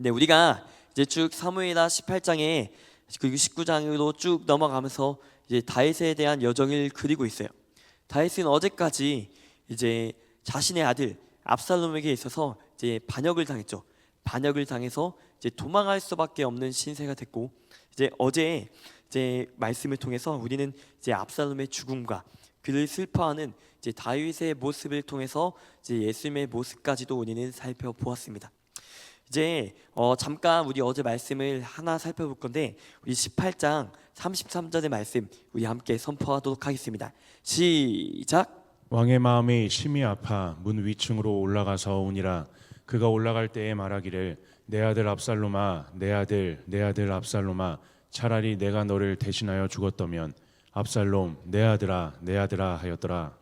네, 우리가 이제 쭉 사무엘하 18장에 그리고 19장으로 쭉 넘어가면서 이제 다윗에 대한 여정을 그리고 있어요. 다윗은 어제까지 이제 자신의 아들 압살롬에게 있어서 이제 반역을 당했죠. 반역을 당해서 이제 도망할 수밖에 없는 신세가 됐고, 이제 어제 이제 말씀을 통해서 우리는 이제 압살롬의 죽음과 그를 슬퍼하는 이제 다윗의 모습을 통해서 이제 예수님의 모습까지도 우리는 살펴보았습니다. 이제 잠깐 우리 어제 말씀을 하나 살펴볼 건데, 우리 18장 33절의 말씀 우리 함께 선포하도록 하겠습니다. 시작. 왕의 마음이 심히 아파 문 위층으로 올라가서 오니라. 그가 올라갈 때에 말하기를 내 아들 압살롬아, 내 아들 압살롬아, 차라리 내가 너를 대신하여 죽었더면 압살롬 내 아들아 하였더라.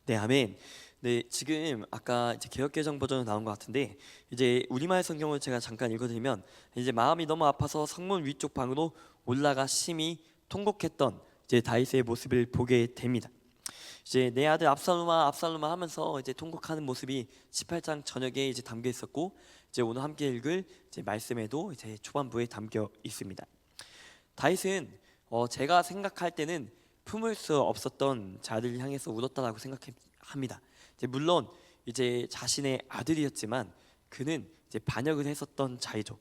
네, 아멘. 네, 지금 아까 이제 개역개정 버전으로 나온 것 같은데, 이제 우리말 성경을 제가 잠깐 읽어드리면, 이제 마음이 너무 아파서 성문 위쪽 방으로 올라가 심히 통곡했던 이제 다윗의 모습을 보게 됩니다. 이제 내 아들 압살롬아 하면서 이제 통곡하는 모습이 18장 전역에 이제 담겨 있었고, 이제 오늘 함께 읽을 이제 말씀에도 이제 초반부에 담겨 있습니다. 다윗은 제가 생각할 때는 품을 수 없었던 자들을 향해서 울었다라고 생각합니다. 이제 물론 이제 자신의 아들이었지만 그는 이제 반역을 했었던 자이죠.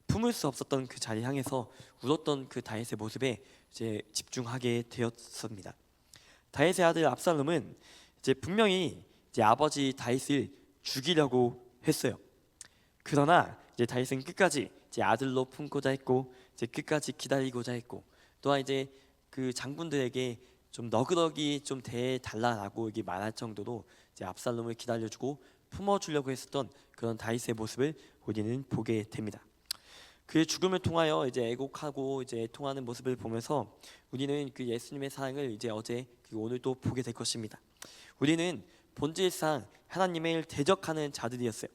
품을 수 없었던 그 자리를 향해서 울었던 그 다윗의 모습에 이제 집중하게 되었습니다. 다윗의 아들 압살롬은 이제 분명히 이제 아버지 다윗을 죽이려고 했어요. 그러나 이제 다윗은 끝까지 이제 아들로 품고자 했고, 이제 끝까지 기다리고자 했고, 또한 이제 그 장군들에게 좀 너그러기 좀 대달라라고 이게 말할 정도로 이제 압살롬을 기다려주고 품어주려고 했었던 그런 다윗의 모습을 우리는 보게 됩니다. 그의 죽음을 통하여 이제 애곡하고 이제 애통하는 모습을 보면서 우리는 그 예수님의 사랑을 이제 어제 그리고 오늘도 보게 될 것입니다. 우리는 본질상 하나님을 대적하는 자들이었어요.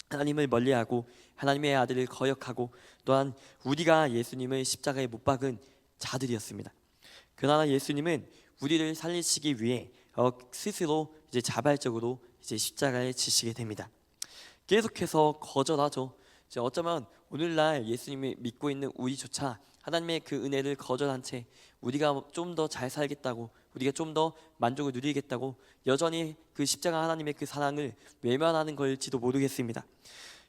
하나님을 멀리하고 하나님의 아들을 거역하고, 또한 우리가 예수님을 십자가에 못 박은 자들이었습니다. 그러나 예수님은 우리를 살리시기 위해 스스로 이제 자발적으로 이제 십자가에 지시게 됩니다. 계속해서 거절하죠. 이제 어쩌면 오늘날 예수님을 믿고 있는 우리조차 하나님의 그 은혜를 거절한 채 우리가 좀 더 잘 살겠다고, 우리가 좀 더 만족을 누리겠다고 여전히 그 십자가 하나님의 그 사랑을 외면하는 걸지도 모르겠습니다.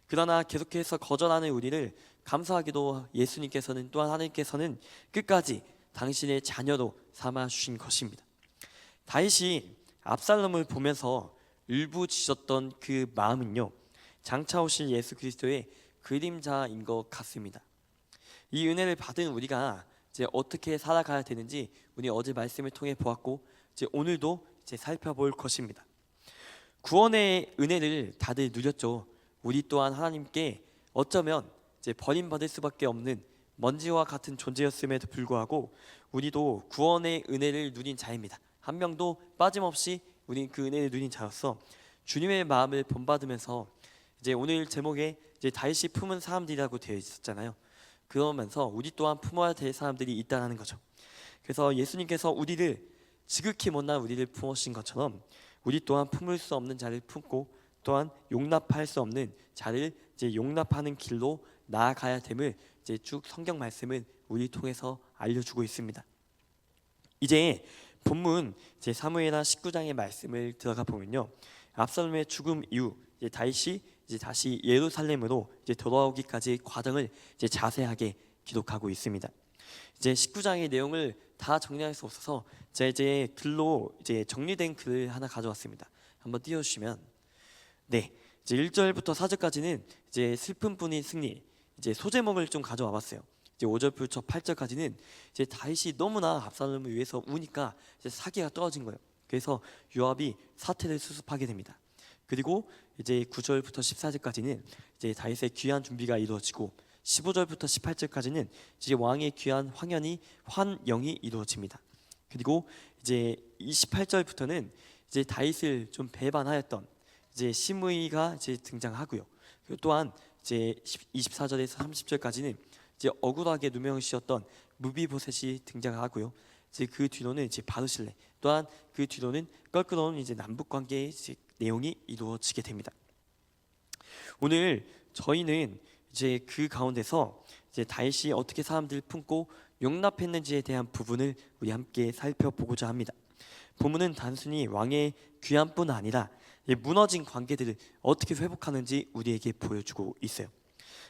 그러나 계속해서 거절하는 우리를 감사하게도 예수님께서는, 또한 하나님께서는 끝까지 당신의 자녀로 삼아 주신 것입니다. 다윗이 압살롬을 보면서 울부짖었던 그 마음은요, 장차 오실 예수 그리스도의 그림자인 것 같습니다. 이 은혜를 받은 우리가 이제 어떻게 살아가야 되는지 우리 어제 말씀을 통해 보았고, 이제 오늘도 이제 살펴볼 것입니다. 구원의 은혜를 다들 누렸죠. 우리 또한 하나님께 어쩌면 이제 버림받을 수밖에 없는 먼지와 같은 존재였음에도 불구하고 우리도 구원의 은혜를 누린 자입니다. 한 명도 빠짐없이 우리는 그 은혜를 누린 자로서 주님의 마음을 본받으면서, 이제 오늘 제목에 이제 다윗이 품은 사람들이라고 되어 있었잖아요. 그러면서 우리 또한 품어야 될 사람들이 있다는 거죠. 그래서 예수님께서 우리를 지극히 못난 우리를 품으신 것처럼 우리 또한 품을 수 없는 자를 품고, 또한 용납할 수 없는 자를 이제 용납하는 길로 나아가야 됨을 이제 쭉 성경 말씀은 우리 통해서 알려주고 있습니다. 이제 본문 이제 사무엘하 19장의 말씀을 들어가 보면요, 압살롬의 죽음 이후 이제 다윗이 이제 다시 예루살렘으로 이제 돌아오기까지 과정을 이제 자세하게 기록하고 있습니다. 이제 19장의 내용을 다 정리할 수 없어서 제가 이제 글로 이제 정리된 글을 하나 가져왔습니다. 한번 띄워주시면, 네, 이제 1절부터 4절까지는 이제 슬픈 분이 승리, 이제 소제목을 좀 가져와 봤어요. 이제 5절부터 8절까지는 이제 다윗이 너무나 압살롬을 위해서 우니까 이제 사기가 떨어진 거예요. 그래서 요압이 사태를 수습하게 됩니다. 그리고 이제 9절부터 14절까지는 이제 다윗의 귀환 준비가 이루어지고, 15절부터 18절까지는 이제 왕의 귀환 환영이 이루어집니다. 그리고 이제 28절부터는 이제 다윗을 좀 배반하였던 이제 시므이가 이제 등장하고요. 그리고 또한 이제 24절에서 30절까지는 이제 억울하게 누명을 씌웠던 무비보셋이 등장하고요. 이제 그 뒤로는 이제 바르실레, 또한 그 뒤로는 껄끄러운 이제 남북 관계의 내용이 이루어지게 됩니다. 오늘 저희는 이제 그 가운데서 이제 다윗이 어떻게 사람들을 품고 용납했는지에 대한 부분을 우리 함께 살펴보고자 합니다. 본문은 단순히 왕의 귀함뿐 아니라 무너진 관계들을 어떻게 회복하는지 우리에게 보여주고 있어요.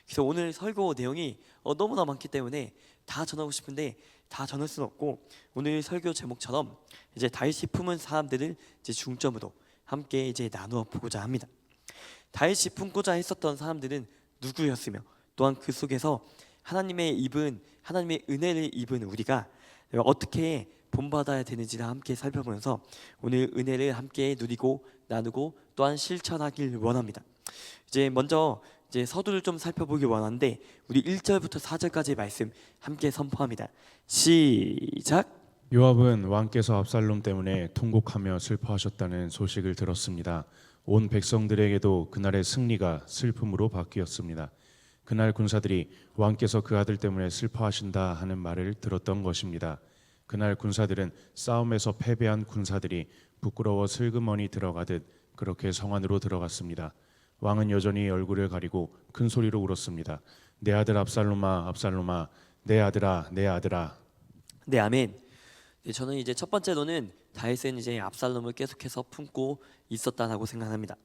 그래서 오늘 설교 내용이 너무나 많기 때문에 다 전하고 싶은데 다 전할 수는 없고, 오늘 설교 제목처럼 이제 다윗이 품은 사람들을 이제 중점으로 함께 이제 나누어 보고자 합니다. 다윗이 품고자 했었던 사람들은 누구였으며, 또한 그 속에서 하나님의 은혜를 입은 우리가 어떻게 본받아야 되는지를 함께 살펴보면서 오늘 은혜를 함께 누리고 나누고 또한 실천하길 원합니다. 이제 먼저 이제 서두를 좀 살펴보기 원하는데, 우리 1절부터 4절까지의 말씀 함께 선포합니다. 시작. 요압은 왕께서 압살롬 때문에 통곡하며 슬퍼하셨다는 소식을 들었습니다. 온 백성들에게도 그날의 승리가 슬픔으로 바뀌었습니다. 그날 군사들이 왕께서 그 아들 때문에 슬퍼하신다 하는 말을 들었던 것입니다. 그날 군사들은 싸움에서 패배한 군사들이 부끄러워 슬그머니 들어가듯 그렇게 성 안으로 들어갔습니다. 왕은 여전히 얼굴을 가리고 큰 소리로 울었습니다. 내 아들 압살롬아, 압살롬아, 내 아들아, 내 아들아. 네, 아멘. 네, 저는 이제 첫 번째로는 다윗은 이제 압살롬을 계속해서 품고 있었다라고 생각합니다.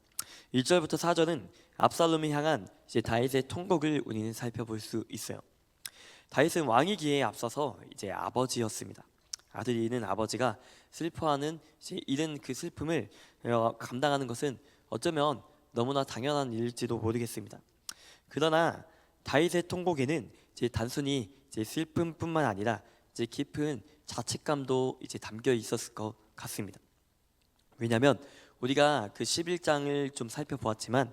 1절부터 4절은 압살롬을 향한 이제 다윗의 통곡을 우리는 살펴볼 수 있어요. 다윗은 왕이기에 앞서서 이제 아버지였습니다. 아들이 잃은 아버지가 슬퍼하는 이제 잃은 그 슬픔을 감당하는 것은 어쩌면 너무나 당연한 일일지도 모르겠습니다. 그러나 다윗의 통곡에는 이제 단순히 이제 슬픔뿐만 아니라 이제 깊은 자책감도 이제 담겨 있었을 것 같습니다. 왜냐하면 우리가 그 11장을 좀 살펴보았지만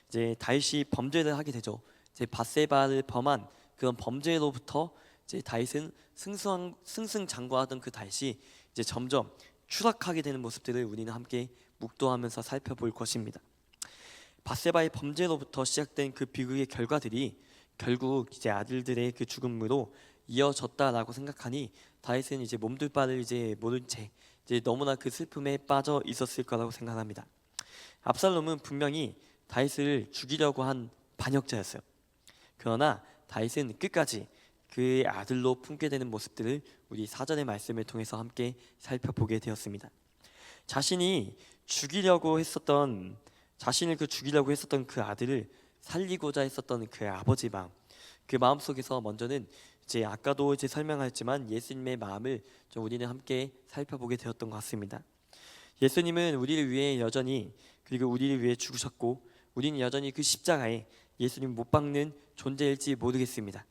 이제 다윗이 범죄를 하게 되죠. 이제 밧세바를 범한 그런 범죄로부터 이제 다윗은 승승장구하던 그 다윗이 이제 점점 추락하게 되는 모습들을 우리는 함께 묵도하면서 살펴볼 것입니다. 밧세바의 범죄로부터 시작된 그 비극의 결과들이 결국 이제 아들들의 그 죽음으로 이어졌다라고 생각하니 다윗은 이제 몸둘 바를 이제 모른 채 이제 너무나 그 슬픔에 빠져 있었을 거라고 생각합니다. 압살롬은 분명히 다윗을 죽이려고 한 반역자였어요. 그러나 다윗은 끝까지 그의 아들로 품게 되는 모습들을 우리 사전의 말씀을 통해서 함께 살펴보게 되었습니다. 자신을 죽이려고 했었던 그 아들을 살리고자 했었던 그 아버지 마음, 그 마음 속에서 먼저는 이제 아까도 이제 설명했지만 예수님의 마음을 좀 우리는 함께 살펴보게 되었던 것 같습니다. 예수님은 우리를 위해 여전히, 그리고 우리를 위해 죽으셨고 우리는 여전히 그 십자가에 예수님 못 박는 존재일지 모르겠습니다.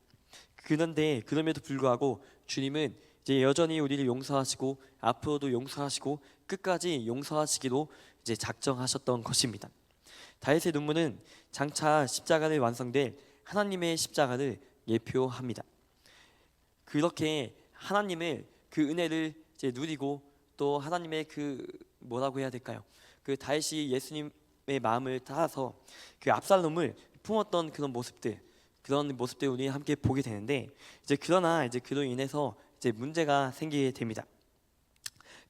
그런데 그럼에도 불구하고 주님은 이제 여전히 우리를 용서하시고 앞으로도 용서하시고 끝까지 용서하시기로 이제 작정하셨던 것입니다. 다윗의 눈물은 장차 십자가를 완성될 하나님의 십자가를 예표합니다. 그렇게 하나님을 그 은혜를 이제 누리고 또 하나님의 그 뭐라고 해야 될까요? 그 다윗이 예수님의 마음을 따라서 그 압살롬을 품었던 그런 모습들 우리 함께 보게 되는데, 그러나 그로 인해서 문제가 생기게 됩니다.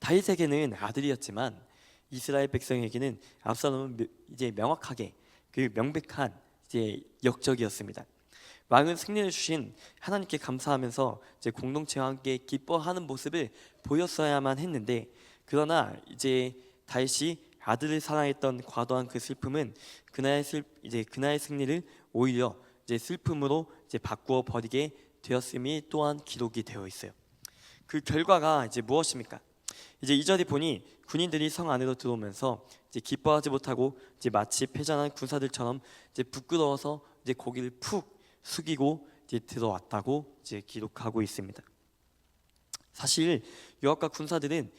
다윗에게는 아들이었지만 이스라엘 백성에게는 압살롬은 명확하게 그 명백한 역적이었습니다. 왕은 승리를 주신 하나님께 감사하면서 공동체와 함께 기뻐하는 모습을 보였어야만 했는데, 그러나 다윗이 아들을 사랑했던 과도한 그 슬픔은 그날의 승리를 오히려 슬픔으로 바꾸어 버리게 되었음이 또한 기록이 되어 있어요. 그 결과가 무엇입니까? 2절에 보니 군인들이 성 안으로 들어오면서 기뻐하지 못하고 마치 패전한 군사들처럼 부끄러워서 고개를 푹 숙이고 들어왔다고 기록하고 있습니다. 사실 요압과 군사들은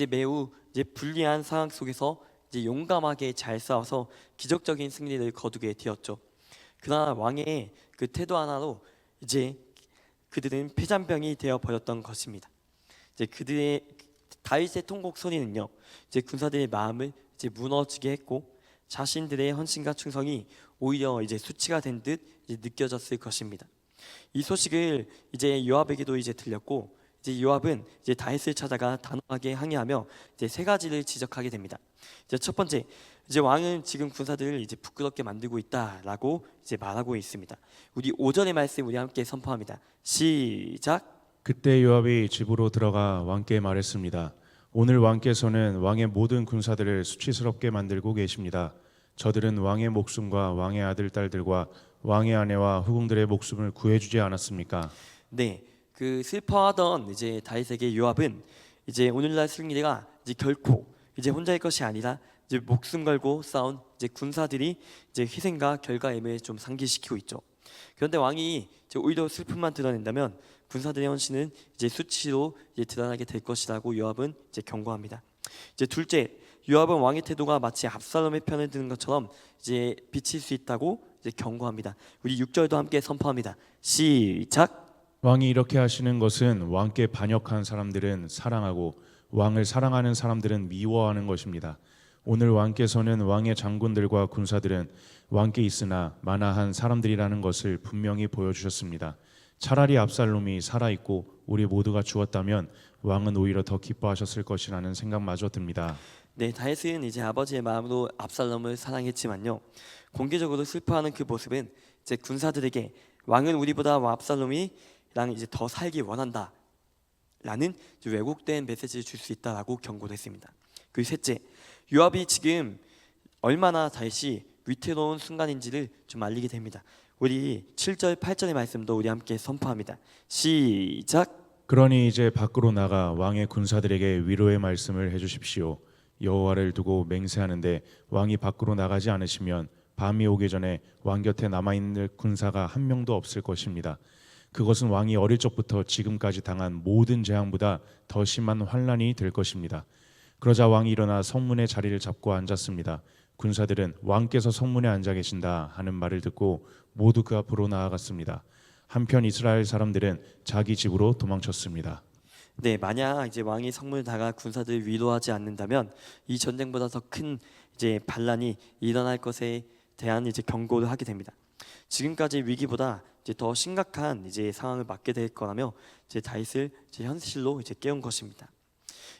매우 불리한 상황 속에서 용감하게 잘 싸워서 기적적인 승리를 거두게 되었죠. 그러나 왕의 그 태도 하나로 그들은 패잔병이 되어 버렸던 것입니다. 다윗의 통곡 소리는요, 군사들의 마음을 무너지게 했고 자신들의 헌신과 충성이 오히려 수치가 된 듯 느껴졌을 것입니다. 이 소식을 요압에게도 들렸고 요압은 다윗을 찾아가 단호하게 항의하며 세 가지를 지적하게 됩니다. 첫 번째, 이제 왕은 지금 군사들을 이제 부끄럽게 만들고 있다라고 이제 말하고 있습니다. 우리 5절의 말씀 우리 함께 선포합니다. 시작. 그때 요압이 집으로 들어가 왕께 말했습니다. 오늘 왕께서는 왕의 모든 군사들을 수치스럽게 만들고 계십니다. 저들은 왕의 목숨과 왕의 아들 딸들과 왕의 아내와 후궁들의 목숨을 구해주지 않았습니까? 네, 그 슬퍼하던 이제 다윗에게 요압은 이제 오늘날 승리가 이제 결코 이제 혼자일 것이 아니라 이제 목숨 걸고 싸운 이제 군사들이 이제 희생과 결과임을 좀 상기시키고 있죠. 그런데 왕이 이제 오히려 슬픔만 드러낸다면 군사들의 헌신은 이제 수치로 이제 드러나게 될 것이라고 요압은 이제 경고합니다. 이제 둘째, 요압은 왕의 태도가 마치 압살롬의 편을 드는 것처럼 이제 비칠 수 있다고 이제 경고합니다. 우리 6절도 함께 선포합니다. 시작. 왕이 이렇게 하시는 것은 왕께 반역한 사람들은 사랑하고 왕을 사랑하는 사람들은 미워하는 것입니다. 오늘 왕께서는 왕의 장군들과 군사들은 왕께 있으나 만화한 사람들이라는 것을 분명히 보여주셨습니다. 차라리 압살롬이 살아있고 우리 모두가 죽었다면 왕은 오히려 더 기뻐하셨을 것이라는 생각마저 듭니다. 네, 다윗은 이제 아버지의 마음으로 압살롬을 사랑했지만요, 공개적으로 슬퍼하는 그 모습은 이제 군사들에게 왕은 우리보다 압살롬이랑 이제 더 살기 원한다라는 왜곡된 메시지를 줄 수 있다라고 경고를 했습니다. 그리고 셋째, 요압이 지금 얼마나 다윗이 위태로운 순간인지를 좀 알리게 됩니다. 우리 7절 8절의 말씀도 우리 함께 선포합니다. 시작. 그러니 이제 밖으로 나가 왕의 군사들에게 위로의 말씀을 해주십시오. 여호와를 두고 맹세하는데 왕이 밖으로 나가지 않으시면 밤이 오기 전에 왕 곁에 남아있는 군사가 한 명도 없을 것입니다. 그것은 왕이 어릴 적부터 지금까지 당한 모든 재앙보다 더 심한 환난이 될 것입니다. 그러자 왕이 일어나 성문에 자리를 잡고 앉았습니다. 군사들은 왕께서 성문에 앉아 계신다 하는 말을 듣고 모두 그 앞으로 나아갔습니다. 한편 이스라엘 사람들은 자기 집으로 도망쳤습니다. 네, 만약 이제 왕이 성문에 나가 군사들을 위로하지 않는다면 이 전쟁보다 더 큰 이제 반란이 일어날 것에 대한 이제 경고를 하게 됩니다. 지금까지 위기보다 이제 더 심각한 이제 상황을 맞게 될 거라며 이제 다윗을 이제 현실로 이제 깨운 것입니다.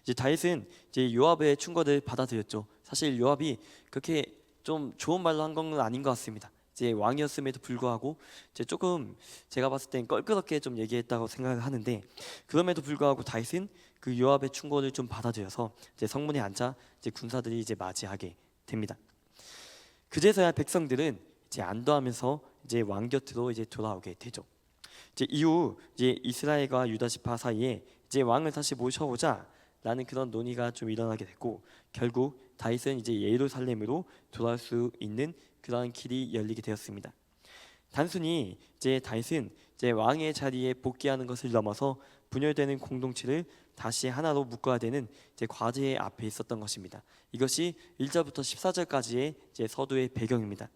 이제 다윗은 이제 요압의 충고를 받아들였죠. 사실 요압이 그렇게 좀 좋은 말로 한 건 아닌 것 같습니다. 이제 왕이었음에도 불구하고 이제 조금 제가 봤을 땐 껄끄럽게 좀 얘기했다고 생각을 하는데, 그럼에도 불구하고 다윗은 그 요압의 충고를 좀 받아들여서 이제 성문에 앉아 이제 군사들이 이제 맞이하게 됩니다. 그제서야 백성들은 이제 안도하면서 이제 왕 곁으로 이제 돌아오게 되죠. 이제 이후 이제 이스라엘과 유다 지파 사이에 이제 왕을 다시 모셔오자라는 그런 논의가 좀 일어나게 됐고, 결국 다윗은 이제 예루살렘으로 돌아올 수 있는 그러한 길이 열리게 되었습니다. 단순히 이제 다윗은 이제 왕의 자리에 복귀하는 것을 넘어서 분열되는 공동체를 다시 하나로 묶어야 되는 이제 과제 앞에 있었던 것입니다. 이것이 1절부터 14절까지의 이제 서두의 배경입니다.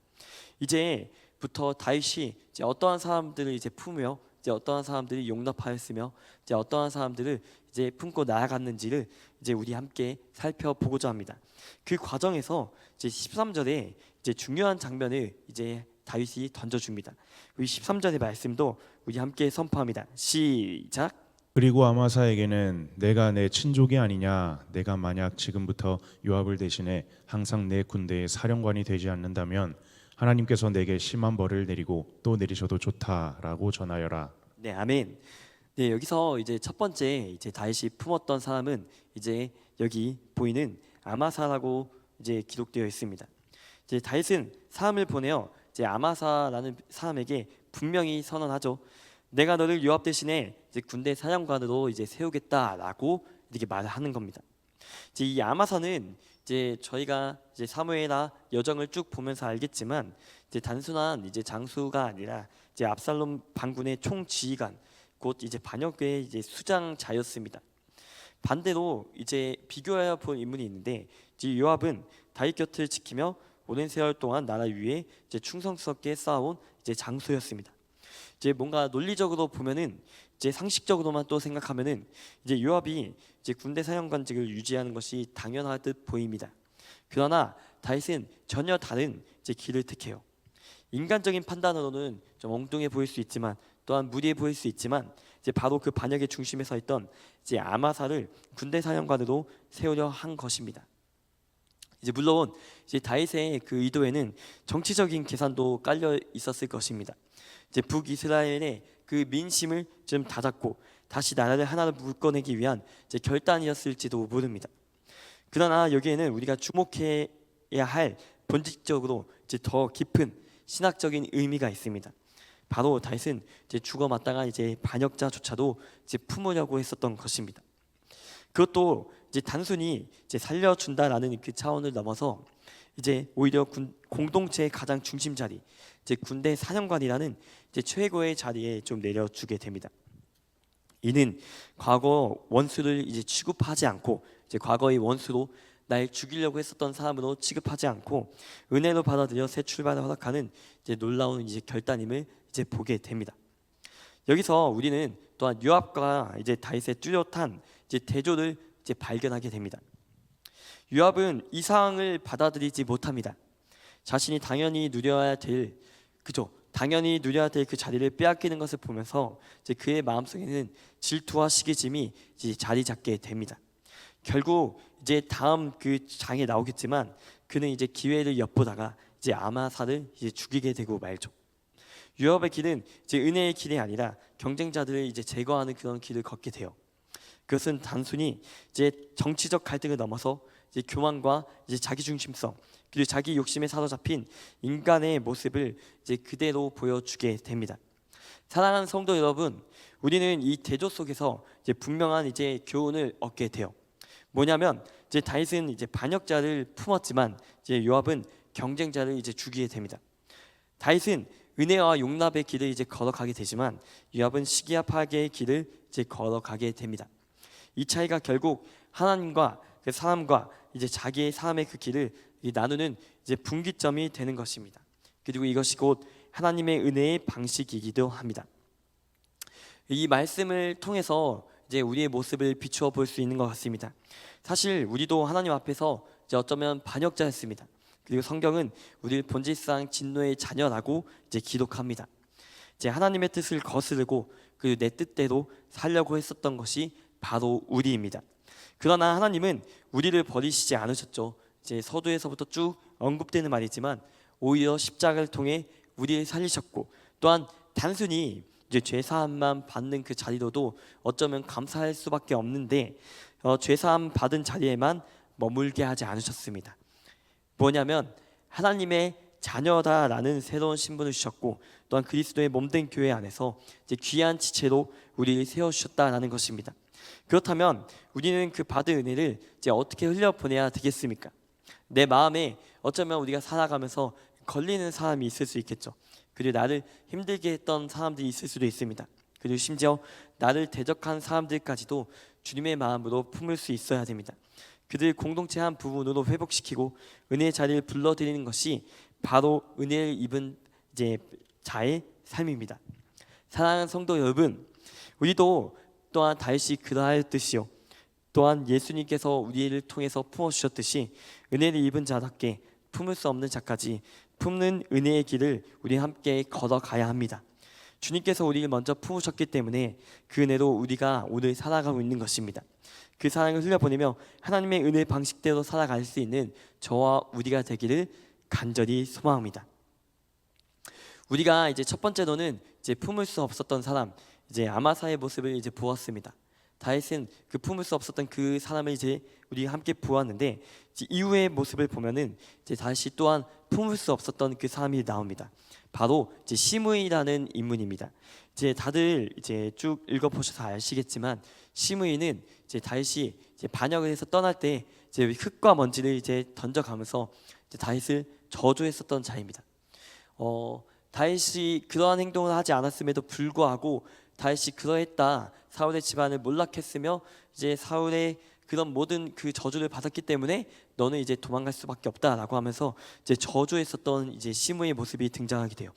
이제부터 다윗이 이제 어떠한 사람들을 이제 품으며 이제 어떠한 사람들이 용납하였으며 이제 어떠한 사람들을 이제 품고 나아갔는지를 이제 우리 함께 살펴보고자 합니다. 그 과정에서 이제 13절에 이제 중요한 장면을 이제 다윗이 던져줍니다. 우리 13절의 말씀도 우리 함께 선포합니다. 시작. 그리고 아마사에게는 내가 내 친족이 아니냐, 내가 만약 지금부터 요압을 대신해 항상 내 군대의 사령관이 되지 않는다면 하나님께서 내게 심한 벌을 내리고 또 내리셔도 좋다라고 전하여라. 네, 아멘. 네, 여기서 이제 첫 번째 이제 다윗이 품었던 사람은 이제 여기 보이는 아마사라고 이제 기록되어 있습니다. 이제 다윗은 사람을 보내어 이제 아마사라는 사람에게 분명히 선언하죠. 내가 너를 요압 대신에 이제 군대 사령관으로 이제 세우겠다라고 이렇게 말을 하는 겁니다. 이제 이 아마사는 이제 저희가 이제 사무엘나 여정을 쭉 보면서 알겠지만 이제 단순한 이제 장수가 아니라 이제 압살롬 반군의 총지휘관, 곧 이제 반역의 이제 수장자였습니다. 반대로 이제 비교하여 볼 인물이 있는데, 이제 요압은 다윗 곁을 지키며 오랜 세월 동안 나라 위에 이제 충성스럽게 쌓아온 이제 장수였습니다. 이제 뭔가 논리적으로 보면은 이제 상식적으로만 또 생각하면은 이제 요압이 이제 군대 사령관직을 유지하는 것이 당연할 듯 보입니다. 그러나 다윗은 전혀 다른 이제 길을 택해요. 인간적인 판단으로는 좀 엉뚱해 보일 수 있지만 또한 무리해 보일 수 있지만 이제 바로 그 반역의 중심에 서 있던 이제 아마사를 군대 사령관으로 세우려 한 것입니다. 이제 물론 이제 다윗의 그 의도에는 정치적인 계산도 깔려 있었을 것입니다. 이제 북이스라엘의 그 민심을 좀 다잡고 다시 나라를 하나로 묶어내기 위한 이제 결단이었을지도 모릅니다. 그러나 여기에는 우리가 주목해야 할 본질적으로 이제 더 깊은 신학적인 의미가 있습니다. 바로 다윗은 이제 죽어 마땅한 이제 반역자조차도 이제 품으려고 했었던 것입니다. 그것도 이제 단순히 이제 살려준다라는 그 차원을 넘어서 이제 오히려 공동체의 가장 중심 자리, 이제 군대 사령관이라는 이제 최고의 자리에 좀 내려주게 됩니다. 이는 과거 원수를 이제 취급하지 않고 이제 과거의 원수로 날 죽이려고 했었던 사람으로 취급하지 않고 은혜로 받아들여 새 출발을 허락하는 이제 놀라운 이제 결단임을 이제 보게 됩니다. 여기서 우리는 또한 요압과 이제 다윗의 뚜렷한 이제 대조를 이제 발견하게 됩니다. 요압은 이 상황을 받아들이지 못합니다. 자신이 당연히 누려야 될 그 자리를 빼앗기는 것을 보면서 이제 그의 마음속에는 질투와 시기심이 이제 자리 잡게 됩니다. 결국 이제 다음 그 장에 나오겠지만 그는 이제 기회를 엿보다가 이제 아마사를 이제 죽이게 되고 말죠. 요압의 길은 이제 은혜의 길이 아니라 경쟁자들을 이제 제거하는 그런 길을 걷게 돼요. 그것은 단순히 이제 정치적 갈등을 넘어서 이제 교만과 이제 자기 중심성 그리고 자기 욕심에 사로잡힌 인간의 모습을 이제 그대로 보여주게 됩니다. 사랑하는 성도 여러분, 우리는 이 대조 속에서 이제 분명한 이제 교훈을 얻게 돼요. 뭐냐면 이제 다윗은 이제 반역자를 품었지만 이제 요압은 경쟁자를 이제 죽이게 됩니다. 다윗은 은혜와 용납의 길을 이제 걸어가게 되지만 요압은 시기와 파괴의 길을 이제 걸어가게 됩니다. 이 차이가 결국 하나님과 그 사람과 이제 자기의 삶의 그 길을 나누는 이제 분기점이 되는 것입니다. 그리고 이것이 곧 하나님의 은혜의 방식이기도 합니다. 이 말씀을 통해서 이제 우리의 모습을 비추어 볼 수 있는 것 같습니다. 사실 우리도 하나님 앞에서 이제 어쩌면 반역자였습니다. 그리고 성경은 우리를 본질상 진노의 자녀라고 이제 기록합니다. 이제 하나님의 뜻을 거스르고 그리고 내 뜻대로 살려고 했었던 것이 바로 우리입니다. 그러나 하나님은 우리를 버리시지 않으셨죠. 이제 서두에서부터 쭉 언급되는 말이지만 오히려 십자가를 통해 우리를 살리셨고 또한 단순히 이제 죄 사함만 받는 그 자리로도 어쩌면 감사할 수밖에 없는데 죄 사함 받은 자리에만 머물게 하지 않으셨습니다. 뭐냐면 하나님의 자녀다라는 새로운 신분을 주셨고 또한 그리스도의 몸된 교회 안에서 이제 귀한 지체로 우리를 세워주셨다라는 것입니다. 그렇다면 우리는 그 받은 은혜를 이제 어떻게 흘려보내야 되겠습니까? 내 마음에 어쩌면 우리가 살아가면서 걸리는 사람이 있을 수 있겠죠. 그리고 나를 힘들게 했던 사람들이 있을 수도 있습니다. 그리고 심지어 나를 대적한 사람들까지도 주님의 마음으로 품을 수 있어야 됩니다. 그들 공동체 한 부분으로 회복시키고 은혜의 자리를 불러들이는 것이 바로 은혜를 입은 이제 자의 삶입니다. 사랑하는 성도 여러분, 우리도 또한 다윗이 그러하였듯이요 또한 예수님께서 우리를 통해서 품어주셨듯이 은혜를 입은 자답게 품을 수 없는 자까지 품는 은혜의 길을 우리 함께 걸어가야 합니다. 주님께서 우리를 먼저 품으셨기 때문에 그 은혜로 우리가 오늘 살아가고 있는 것입니다. 그 사랑을 흘려보내며 하나님의 은혜 방식대로 살아갈 수 있는 저와 우리가 되기를 간절히 소망합니다. 우리가 이제 첫 번째로는 이제 품을 수 없었던 사람, 이제 아마사의 모습을 이제 보았습니다. 다윗은 그 품을 수 없었던 그 사람을 이제 우리가 함께 보았는데 이제 이후의 모습을 보면은 이제 다시 또한 품을 수 없었던 그 사람이 나옵니다. 바로 이제 시므이라는 인물입니다. 이제 다들 이제 쭉 읽어보셔서 아시겠지만 시므이는 이제 다윗이 이제 반역을 해서 떠날 때 이제 흙과 먼지를 이제 던져가면서 이제 다윗을 저주했었던 자입니다. 다윗이 그러한 행동을 하지 않았음에도 불구하고 다윗이 그러했다 사울의 집안을 몰락했으며 이제 사울의 그런 모든 그 저주를 받았기 때문에 너는 이제 도망갈 수밖에 없다라고 하면서 이제 저주했었던 이제 시므이의 모습이 등장하게 돼요.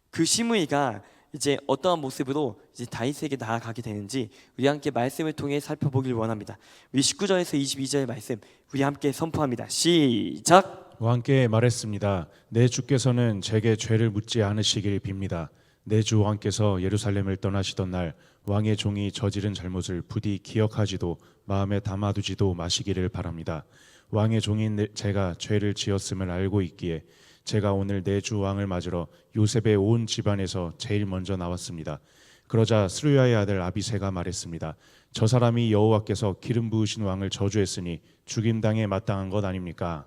그 시므이가 이제 어떠한 모습으로 이제 다윗에게 나아가게 되는지 우리 함께 말씀을 통해 살펴보길 원합니다. 우리 19절에서 22절의 말씀 우리 함께 선포합니다. 시작. 왕께 말했습니다. 내 주께서는 제게 죄를 묻지 않으시길 빕니다. 내 주 왕께서 예루살렘을 떠나시던 날 왕의 종이 저지른 잘못을 부디 기억하지도 마음에 담아두지도 마시기를 바랍니다. 왕의 종인 제가 죄를 지었음을 알고 있기에 제가 오늘 내 주 왕을 맞으러 요셉의 온 집안에서 제일 먼저 나왔습니다. 그러자 스루야의 아들 아비새가 말했습니다. 저 사람이 여호와께서 기름 부으신 왕을 저주했으니 죽임당에 마땅한 것 아닙니까?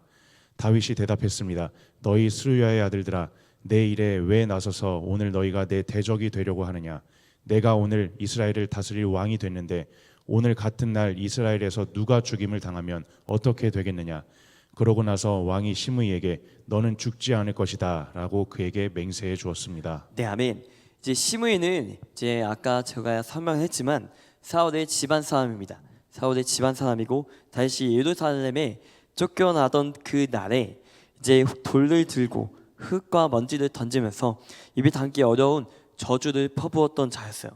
다윗이 대답했습니다. 너희 스루야의 아들들아, 내 일에 왜 나서서 오늘 너희가 내 대적이 되려고 하느냐? 내가 오늘 이스라엘을 다스릴 왕이 됐는데 오늘 같은 날 이스라엘에서 누가 죽임을 당하면 어떻게 되겠느냐? 그러고 나서 왕이 시므이에게 너는 죽지 않을 것이다 라고 그에게 맹세해 주었습니다. 네, 아멘. 이제 시므이는 이제 아까 제가 설명했지만 사울의 집안 사람입니다. 사울의 집안 사람이고 다시 예루살렘에 쫓겨나던 그 날에 이제 돌을 들고 흙과 먼지를 던지면서 입에 담기 어려운 저주를 퍼부었던 자였어요.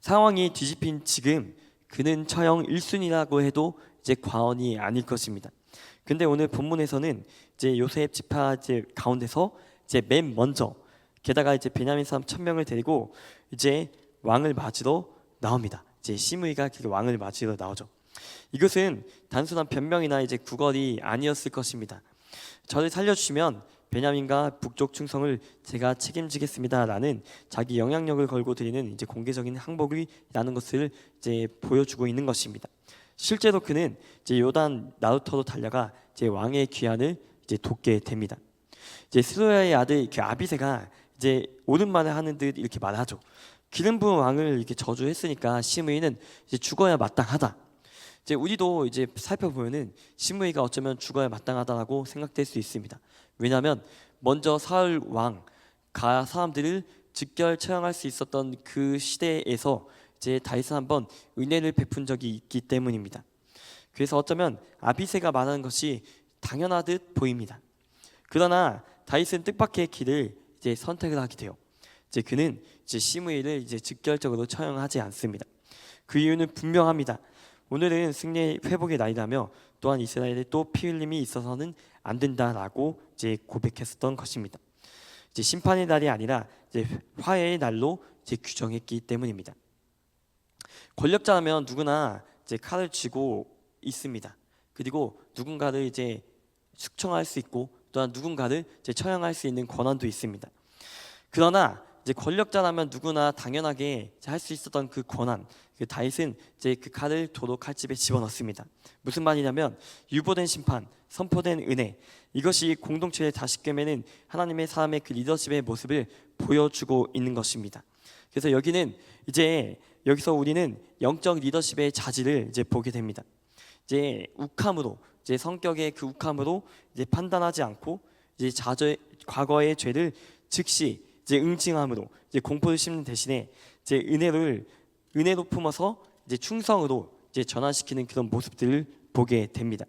상황이 뒤집힌 지금 그는 처형 1순위라고 해도 이제 과언이 아닐 것입니다. 근데 오늘 본문에서는 이제 요셉 지파 이제 가운데서 이제 맨 먼저 게다가 이제 베냐민 사람 1000명을 데리고 이제 왕을 맞으러 나옵니다. 이제 시므이가 그 왕을 맞으러 나오죠. 이것은 단순한 변명이나 이제 구걸이 아니었을 것입니다. 저를 살려주시면 베냐민과 북쪽 충성을 제가 책임지겠습니다라는 자기 영향력을 걸고 드리는 이제 공개적인 항복이라는 것을 이제 보여주고 있는 것입니다. 실제로 그는 이제 요단 나루터로 달려가 이제 왕의 귀환을 이제 돕게 됩니다. 이제 스루야의 아들 그 아비새가 이제 옳은 말을 하는 듯 이렇게 말하죠. 기름 부은 왕을 이렇게 저주했으니까 시므이는 이제 죽어야 마땅하다. 이제 우리도 이제 살펴보면은 시므이가 어쩌면 죽어야 마땅하다라고 생각될 수 있습니다. 왜냐하면 먼저 사울 왕가 사람들을 즉결 처형할 수 있었던 그 시대에서 이제 다윗은 한번 은혜를 베푼 적이 있기 때문입니다. 그래서 어쩌면 아비새가 말하는 것이 당연하듯 보입니다. 그러나 다윗은 뜻밖의 길을 이제 선택을 하게 돼요. 이제 그는 이제 시므이를 이제 즉결적으로 처형하지 않습니다. 그 이유는 분명합니다. 오늘은 승리의 회복의 날이라며 또한 이스라엘에 또 피 흘림이 있어서는 안 된다라고 이제 고백했었던 것입니다. 이제 심판의 날이 아니라 이제 화해의 날로 이제 규정했기 때문입니다. 권력자라면 누구나 이제 칼을 쥐고 있습니다. 그리고 누군가를 이제 숙청할 수 있고 또한 누군가를 이제 처형할 수 있는 권한도 있습니다. 그러나 이제 권력자라면 누구나 당연하게 할 수 있었던 그 권한, 그 다윗은 이제 그 칼을 도로 칼집에 집어넣습니다. 무슨 말이냐면 유보된 심판, 선포된 은혜, 이것이 공동체를 다시 꿰매는 하나님의 사람의 그 리더십의 모습을 보여주고 있는 것입니다. 그래서 여기는 이제 여기서 우리는 영적 리더십의 자질을 이제 보게 됩니다. 이제 욱함으로, 이제 성격의 그 욱함으로 이제 판단하지 않고 이제 과거의 죄를 즉시 이제 응징함으로 이제 공포를 심는 대신에 이제 은혜로 품어서 이제 충성으로 이제 전환시키는 그런 모습들을 보게 됩니다.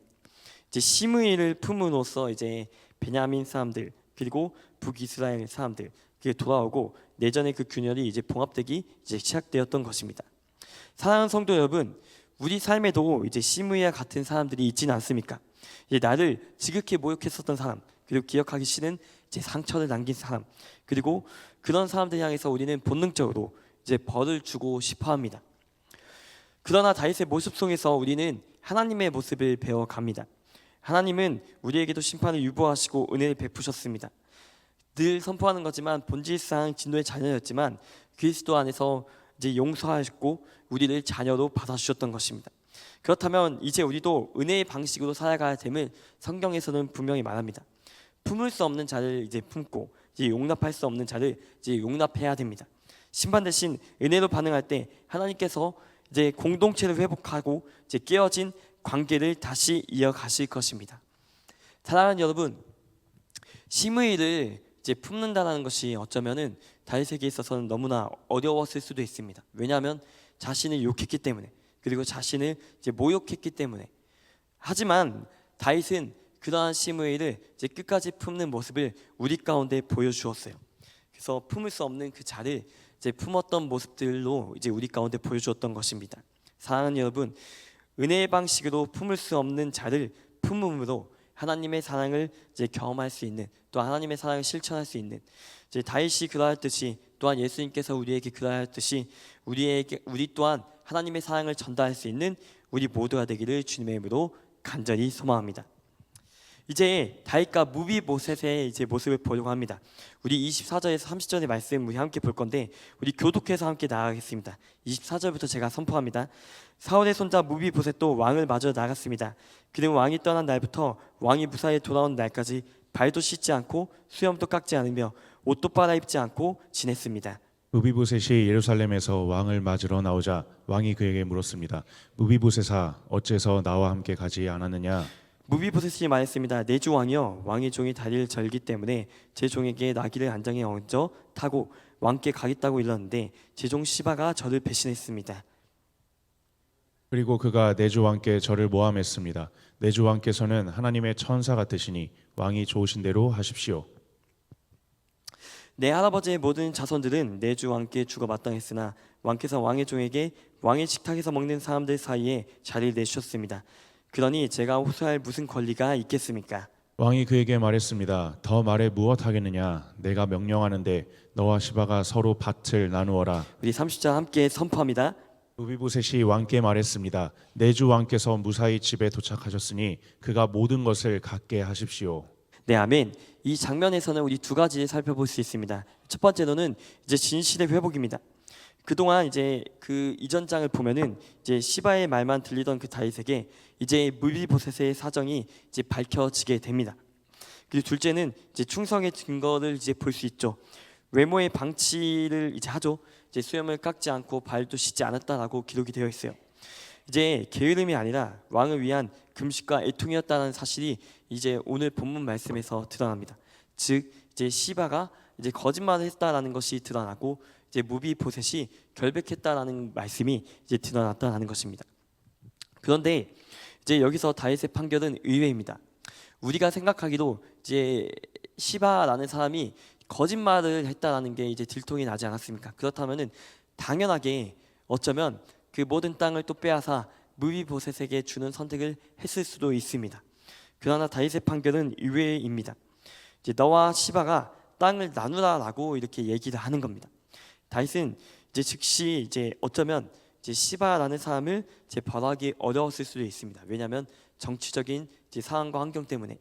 이제 시므이를 품음으로써 이제 베냐민 사람들 그리고 북이스라엘 사람들 그게 돌아오고 내전의 그 균열이 이제 봉합되기 이제 시작되었던 것입니다. 사랑하는 성도 여러분, 우리 삶에도 이제 시므이와 같은 사람들이 있지는 않습니까? 이제 나를 지극히 모욕했었던 사람, 그리고 기억하기 싫은 이제 상처를 남긴 사람, 그리고 그런 사람들 향해서 우리는 본능적으로 이제 벌을 주고 싶어합니다. 그러나 다윗의 모습 속에서 우리는 하나님의 모습을 배워갑니다. 하나님은 우리에게도 심판을 유보하시고 은혜를 베푸셨습니다. 늘 선포하는 거지만 본질상 진노의 자녀였지만 그리스도 안에서 이제 용서하셨고 우리를 자녀로 받아주셨던 것입니다. 그렇다면 이제 우리도 은혜의 방식으로 살아가야 됨을 성경에서는 분명히 말합니다. 품을 수 없는 자를 이제 품고 이제 용납할 수 없는 자를 이제 용납해야 됩니다. 심판 대신 은혜로 반응할 때 하나님께서 이제 공동체를 회복하고 이제 깨어진 관계를 다시 이어가실 것입니다. 사랑하는 여러분, 시므이를 이제 품는다는 것이 어쩌면은 다윗에게 있어서는 너무나 어려웠을 수도 있습니다. 왜냐하면 자신을 욕했기 때문에, 그리고 자신을 이제 모욕했기 때문에. 하지만 다윗은 그러한 시므이를 이제 끝까지 품는 모습을 우리 가운데 보여주었어요. 그래서 품을 수 없는 그 자를 이제 품었던 모습들로 이제 우리 가운데 보여주었던 것입니다. 사랑하는 여러분, 은혜의 방식으로 품을 수 없는 자를 품음으로 하나님의 사랑을 이제 경험할 수 있는, 또 하나님의 사랑을 실천할 수 있는, 이제 다윗이 그러했듯이 또한 예수님께서 우리에게 그러하였듯이 우리 또한 하나님의 사랑을 전달할 수 있는 우리 모두가 되기를 주님의 이름으로 간절히 소망합니다. 이제 다윗과 무비보셋의 이제 모습을 보려고 합니다. 우리 24절에서 30절의 말씀 우리 함께 볼 건데 우리 교독해서 함께 나가겠습니다. 24절부터 제가 선포합니다. 사울의 손자 무비보셋도 왕을 맞으러 나갔습니다. 그는 왕이 떠난 날부터 왕이 무사히 돌아온 날까지 발도 씻지 않고 수염도 깎지 않으며 옷도 빨아입지 않고 지냈습니다. 무비보셋이 예루살렘에서 왕을 맞으러 나오자 왕이 그에게 물었습니다. 무비보셋아, 어째서 나와 함께 가지 않았느냐? 무비보셋이 말했습니다. 내 주 왕이여, 왕의 종이 다리를 절기 때문에 제 종에게 나귀를 안장에 얹어 타고 왕께 가겠다고 일렀는데 제 종 시바가 저를 배신했습니다. 그리고 그가 내 주 왕께 저를 모함했습니다. 내 주 왕께서는 하나님의 천사 같으시니 왕이 좋으신 대로 하십시오. 내 할아버지의 모든 자손들은 내 주 왕께 죽어 마땅했으나 왕께서 왕의 종에게 왕의 식탁에서 먹는 사람들 사이에 자리를 내주셨습니다. 그러니 제가 호소할 무슨 권리가 있겠습니까? 왕이 그에게 말했습니다. 더 말해 무엇 하겠느냐? 내가 명령하는데 너와 시바가 서로 밭을 나누어라. 우리 30절 함께 선포합니다. 무비보셋이 왕께 말했습니다. 내 주 왕께서 무사히 집에 도착하셨으니 그가 모든 것을 갖게 하십시오. 네, 아멘. 이 장면에서는 우리 두 가지를 살펴볼 수 있습니다. 첫 번째로는 이제 진실의 회복입니다. 그동안 이제 그 이전 장을 보면은 이제 시바의 말만 들리던 그 다윗에게 이제 무비보셋의 사정이 이제 밝혀지게 됩니다. 그리고 둘째는 이제 충성의 증거를 이제 볼 수 있죠. 외모의 방치를 이제 하죠. 이제 수염을 깎지 않고 발도 씻지 않았다라고 기록이 되어 있어요. 이제 게으름이 아니라 왕을 위한 금식과 애통이었다는 사실이 이제 오늘 본문 말씀에서 드러납니다. 즉 이제 시바가 이제 거짓말을 했다라는 것이 드러나고 이제 무비보셋이 결백했다라는 말씀이 이제 드러났다는 것입니다. 그런데 이제 여기서 다윗의 판결은 의외입니다. 우리가 생각하기도 이제 시바라는 사람이 거짓말을 했다라는 게 이제 들통이 나지 않았습니까? 그렇다면은 당연하게 어쩌면 그 모든 땅을 또 빼앗아 무비보셋에게 주는 선택을 했을 수도 있습니다. 그러나 다윗의 판결은 의외입니다. 이제 너와 시바가 땅을 나누라라고 이렇게 얘기를 하는 겁니다. 다윗은 이제 즉시 이제 어쩌면 이제 시바라는 사람을 이제 벌하기 어려웠을 수도 있습니다. 왜냐하면 정치적인 이제 상황과 환경 때문에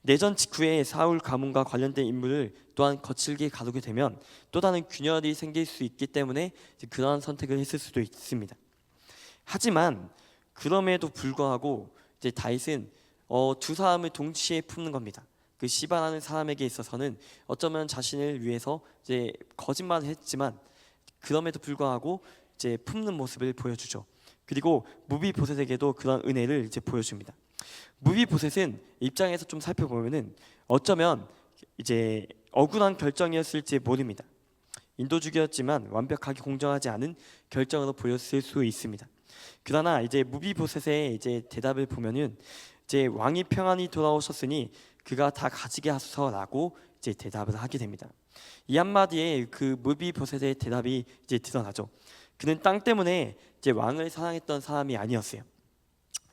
내전 직후에 사울 가문과 관련된 인물을 또한 거칠게 가두게 되면 또 다른 균열이 생길 수 있기 때문에 이제 그러한 선택을 했을 수도 있습니다. 하지만 그럼에도 불구하고 이제 다윗은 두 사람을 동시에 품는 겁니다. 그 시바라는 사람에게 있어서는 어쩌면 자신을 위해서 이제 거짓말을 했지만 그럼에도 불구하고 이제 품는 모습을 보여주죠. 그리고 무비보셋에게도 그런 은혜를 이제 보여줍니다. 무비보셋은 입장에서 좀 살펴보면은 어쩌면 이제 억울한 결정이었을지 모릅니다. 인도주의였지만 완벽하게 공정하지 않은 결정으로 보였을 수 있습니다. 그러나 이제 무비보셋의 이제 대답을 보면은 이제 왕이 평안히 돌아오셨으니 그가 다 가지게 하소서라고 이제 대답을 하게 됩니다. 이 한마디에 그 무비보셋의 대답이 이제 드러나죠. 그는 땅 때문에 이제 왕을 사랑했던 사람이 아니었어요.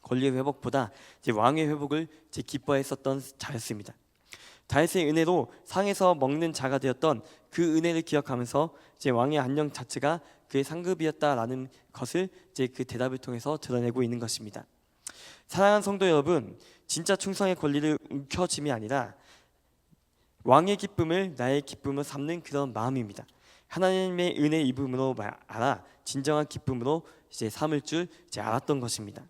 권리의 회복보다 이제 왕의 회복을 이제 기뻐했었던 자였습니다. 다윗의 은혜로 상에서 먹는 자가 되었던 그 은혜를 기억하면서 이제 왕의 안녕 자체가 그의 상급이었다라는 것을 이제 그 대답을 통해서 드러내고 있는 것입니다. 사랑하는 성도 여러분, 진짜 충성의 권리를 움켜쥡이 아니라 왕의 기쁨을 나의 기쁨으로 삼는 그런 마음입니다. 하나님의 은혜 입음으로 알아 진정한 기쁨으로 이제 삼을 줄 이제 알았던 것입니다.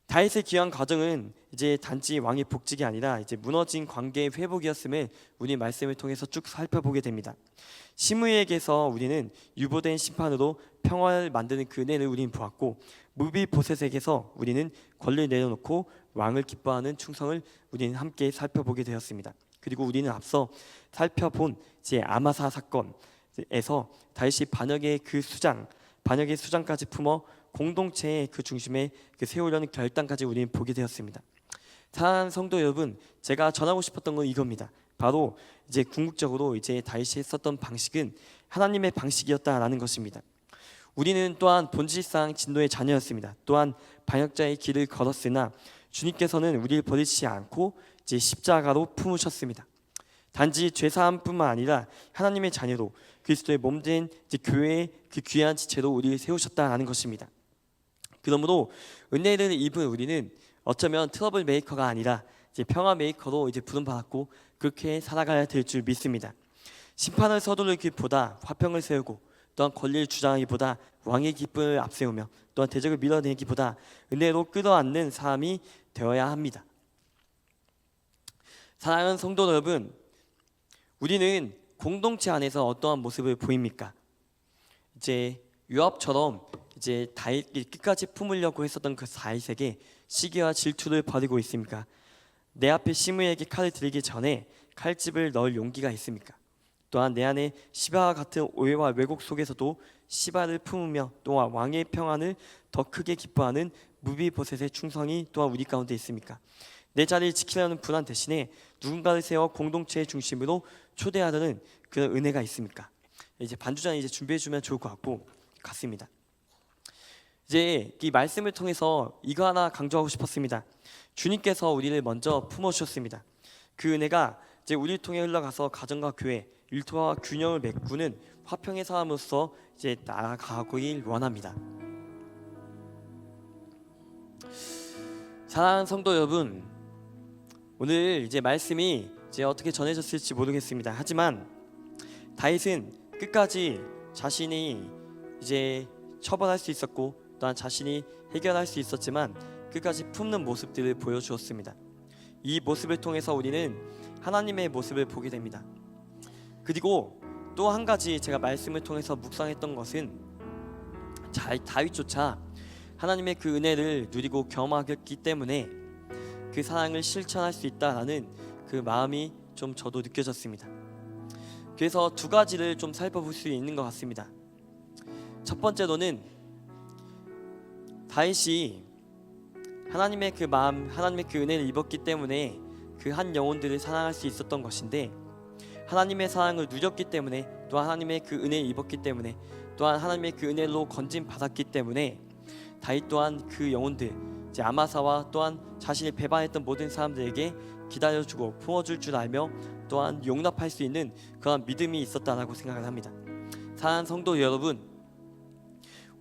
다윗의 귀한 과정은 이제 단지 왕의 복직이 아니라 이제 무너진 관계의 회복이었음을 우리 말씀을 통해서 쭉 살펴보게 됩니다. 시므이에게서 우리는 유보된 심판으로 평화를 만드는 그 은혜를 우리는 보았고, 무비보셋에게서 우리는 권리를 내려놓고 왕을 기뻐하는 충성을 우리는 함께 살펴보게 되었습니다. 그리고 우리는 앞서 살펴본 이제 아마사 사건에서 다윗이 반역의 수장까지 품어 공동체의 그 중심에 그 세우려는 결단까지 우리는 보게 되었습니다. 사랑하는 성도 여러분, 제가 전하고 싶었던 건 이겁니다. 바로 이제 궁극적으로 이제 다윗이 했었던 방식은 하나님의 방식이었다라는 것입니다. 우리는 또한 본질상 진노의 자녀였습니다. 또한 반역자의 길을 걸었으나 주님께서는 우리를 버리시지 않고 이제 십자가로 품으셨습니다. 단지 죄사함뿐만 아니라 하나님의 자녀로 그리스도의 몸된 교회의 그 귀한 지체로 우리를 세우셨다라는 것입니다. 그러므로 은혜를 입은 우리는 어쩌면 트러블 메이커가 아니라 이제 평화 메이커로 이제 부름받았고 그렇게 살아가야 될 줄 믿습니다. 심판을 서두르기보다 화평을 세우고 또한 권리를 주장하기보다 왕의 기쁨을 앞세우며 또한 대적을 밀어내기보다 은혜로 끌어안는 사람이 되어야 합니다. 사랑하는 성도 여러분, 우리는 공동체 안에서 어떠한 모습을 보입니까? 이제 요압처럼 이제 다윗이 끝까지 품으려고 했었던 그 다윗에게 시기와 질투를 벌이고 있습니까? 내 앞에 시므에게 칼을 들이기 전에 칼집을 넣을 용기가 있습니까? 또한 내 안에 시바와 같은 오해와 왜곡 속에서도 시바를 품으며 또한 왕의 평안을 더 크게 기뻐하는 무비보셋의 충성이 또한 우리 가운데 있습니까? 내 자리를 지키려는 불안 대신에 누군가를 세워 공동체의 중심으로 초대하려는 그런 은혜가 있습니까? 이제 반주자는 이제 준비해 주면 좋을 것 같습니다. 이제 이 말씀을 통해서 이거 하나 강조하고 싶었습니다. 주님께서 우리를 먼저 품어 주셨습니다. 그 은혜가 이제 우리를 통해 흘러가서 가정과 교회, 일터와 균형을 메꾸는 화평의 사람으로서 이제 나아가길 원합니다. 사랑하는 성도 여러분, 오늘 이제 말씀이 이제 어떻게 전해졌을지 모르겠습니다. 하지만 다윗은 끝까지 자신이 이제 처벌할 수 있었고 또한 자신이 해결할 수 있었지만 끝까지 품는 모습들을 보여주었습니다. 이 모습을 통해서 우리는 하나님의 모습을 보게 됩니다. 그리고 또 한 가지 제가 말씀을 통해서 묵상했던 것은 다윗조차 하나님의 그 은혜를 누리고 경험하였기 때문에 그 사랑을 실천할 수 있다라는 그 마음이 좀 저도 느껴졌습니다. 그래서 두 가지를 좀 살펴볼 수 있는 것 같습니다. 첫 번째로는 다윗이 하나님의 그 마음, 하나님의 그 은혜를 입었기 때문에 그 한 영혼들을 사랑할 수 있었던 것인데, 하나님의 사랑을 누렸기 때문에, 또한 하나님의 그 은혜를 입었기 때문에, 또한 하나님의 그 은혜로 건진 받았기 때문에 다윗 또한 그 영혼들, 이제 아마사와 또한 자신을 배반했던 모든 사람들에게 기다려주고 품어줄 줄 알며 또한 용납할 수 있는 그런 믿음이 있었다라고 생각을 합니다. 사랑하는 성도 여러분,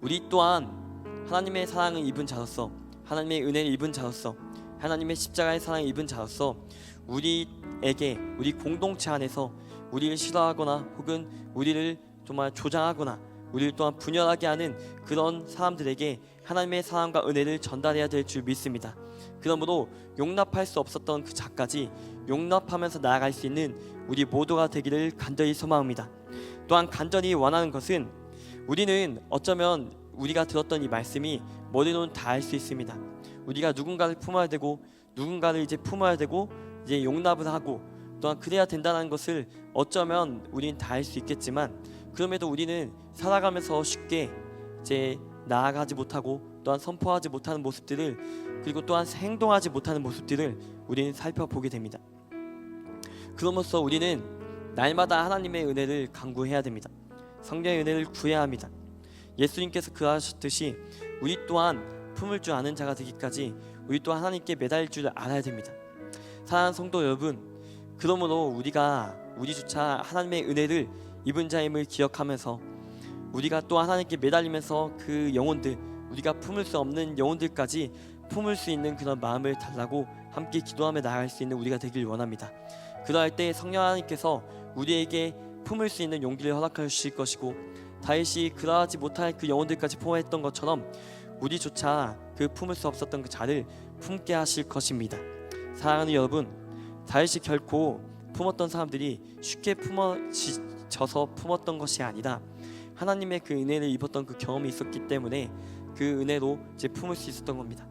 우리 또한 하나님의 사랑을 입은 자로서, 하나님의 은혜를 입은 자로서, 하나님의 십자가의 사랑을 입은 자로서 우리에게, 우리 공동체 안에서 우리를 싫어하거나 혹은 우리를 정말 조장하거나 우리를 또한 분열하게 하는 그런 사람들에게 하나님의 사랑과 은혜를 전달해야 될 줄 믿습니다. 그러므로 용납할 수 없었던 그 자까지 용납하면서 나아갈 수 있는 우리 모두가 되기를 간절히 소망합니다. 또한 간절히 원하는 것은, 우리는 어쩌면 우리가 들었던 이 말씀이 머리로는 다 알 수 있습니다. 우리가 누군가를 품어야 되고 누군가를 이제 품어야 되고 이제 용납을 하고 또한 그래야 된다는 것을 어쩌면 우리는 다 알 수 있겠지만, 그럼에도 우리는 살아가면서 쉽게 이제 나아가지 못하고 또한 선포하지 못하는 모습들을, 그리고 또한 행동하지 못하는 모습들을 우리는 살펴보게 됩니다. 그럼으로써 우리는 날마다 하나님의 은혜를 간구해야 됩니다. 성령의 은혜를 구해야 합니다. 예수님께서 그하셨듯이 우리 또한 품을 줄 아는 자가 되기까지 우리 또한 하나님께 매달릴 줄 알아야 됩니다. 사랑하는 성도 여러분, 그러므로 우리조차 하나님의 은혜를 입은 자임을 기억하면서 우리가 또 하나님께 매달리면서 그 영혼들, 우리가 품을 수 없는 영혼들까지 품을 수 있는 그런 마음을 달라고 함께 기도하며 나아갈 수 있는 우리가 되길 원합니다. 그러할 때 성령 하나님께서 우리에게 품을 수 있는 용기를 허락하여 주실 것이고, 다윗이 그러하지 못할 그 영혼들까지 포함했던 것처럼 우리조차 그 품을 수 없었던 그 자를 품게 하실 것입니다. 사랑하는 여러분, 다윗이 결코 품었던 사람들이 쉽게 품어져서 품었던 것이 아니라 하나님의 그 은혜를 입었던 그 경험이 있었기 때문에 그 은혜로 이제 품을 수 있었던 겁니다.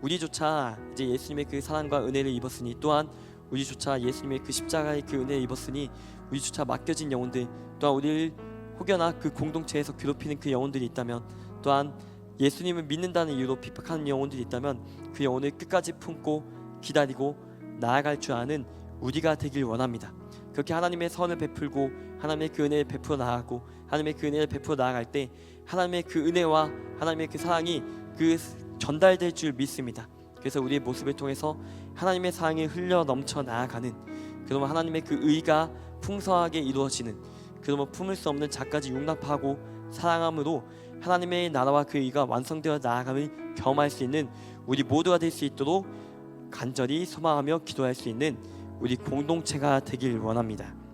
우리조차 이제 예수님의 그 사랑과 은혜를 입었으니, 또한 우리조차 예수님의 그 십자가의 그 은혜를 입었으니, 우리조차 맡겨진 영혼들, 또한 우리를 혹여나 그 공동체에서 괴롭히는 그 영혼들이 있다면, 또한 예수님을 믿는다는 이유로 핍박하는 영혼들이 있다면 그 영혼을 끝까지 품고 기다리고 나아갈 줄 아는 우리가 되길 원합니다. 그렇게 하나님의 선을 베풀고 하나님의 그 은혜를 베풀어 나아가고 하나님의 그 은혜를 베풀어 나아갈 때 하나님의 그 은혜와 하나님의 그 사랑이 그 전달될 줄 믿습니다. 그래서 우리의 모습을 통해서 하나님의 사랑이 흘러 넘쳐 나아가는, 그러면 하나님의 그 의가 풍성하게 이루어지는, 그러면 품을 수 없는 자까지 용납하고 사랑함으로 하나님의 나라와 그 의가 완성되어 나아감을 경험할 수 있는 우리 모두가 될 수 있도록 간절히 소망하며 기도할 수 있는 우리 공동체가 되길 원합니다.